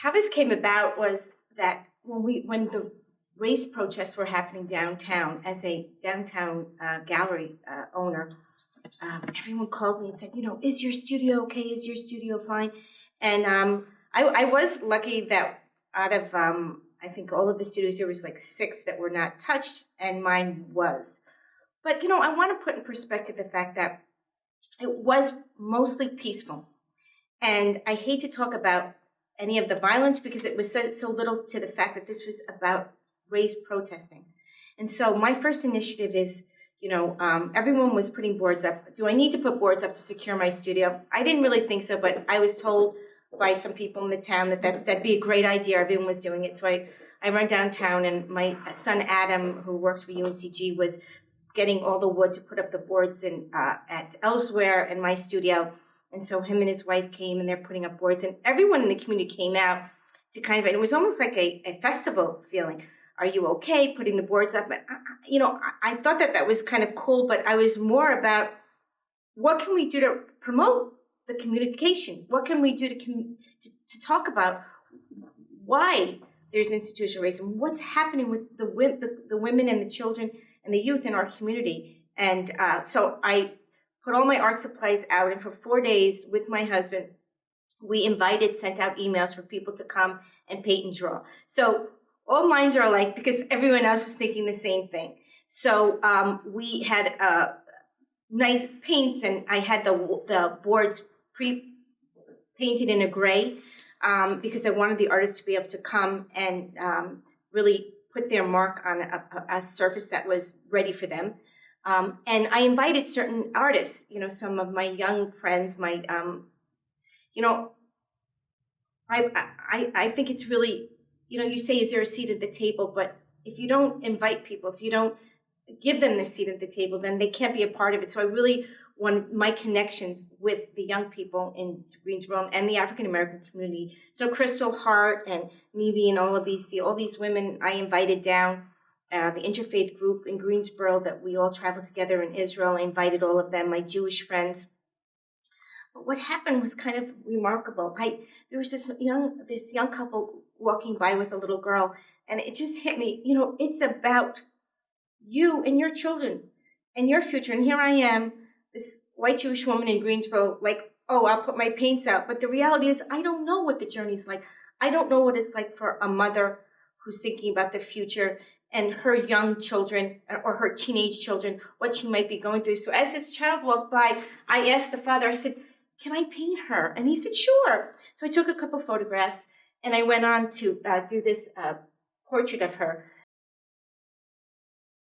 how this came about was that when the race protests were happening downtown, as a downtown gallery owner, everyone called me and said, is your studio okay? Is your studio fine? And I was lucky that out of, I think all of the studios, there was like 6 that were not touched, and mine was. But, I want to put in perspective the fact that it was mostly peaceful. And I hate to talk about any of the violence because it was so little to the fact that this was about race protesting. And so my first initiative is, everyone was putting boards up. Do I need to put boards up to secure my studio? I didn't really think so, but I was told by some people in the town that'd be a great idea. Everyone was doing it. So I ran downtown, and my son Adam, who works for UNCG, was getting all the wood to put up the boards at elsewhere in my studio. And so him and his wife came, and they're putting up boards, and everyone in the community came out to and it was almost like a festival feeling. Are you okay putting the boards up? I thought that was kind of cool, but I was more about what can we do to promote the communication? What can we do to talk about why there's institutional racism? What's happening with the women and the children and the youth in our community? And so I put all my art supplies out, and for 4 days with my husband, we sent out emails for people to come and paint and draw. So all minds are alike because everyone else was thinking the same thing. So we had nice paints, and I had the boards pre-painted in a gray because I wanted the artists to be able to come and really put their mark on a surface that was ready for them. And I invited certain artists, some of my young friends, I think it's really, you say, is there a seat at the table? But if you don't invite people, if you don't give them the seat at the table, then they can't be a part of it. So I really want my connections with the young people in Greensboro and the African American community. So Crystal Hart and Mimi and Ola BC, all these women I invited down. The interfaith group in Greensboro that we all traveled together in Israel. I invited all of them, my Jewish friends. But what happened was kind of remarkable. There was this young couple walking by with a little girl, and it just hit me. It's about you and your children and your future. And here I am, this white Jewish woman in Greensboro, like, oh, I'll put my paints out. But the reality is, I don't know what the journey's like. I don't know what it's like for a mother who's thinking about the future and her young children or her teenage children, what she might be going through. So as this child walked by, I asked the father, I said, can I paint her? And he said, sure. So I took a couple photographs, and I went on to do this portrait of her.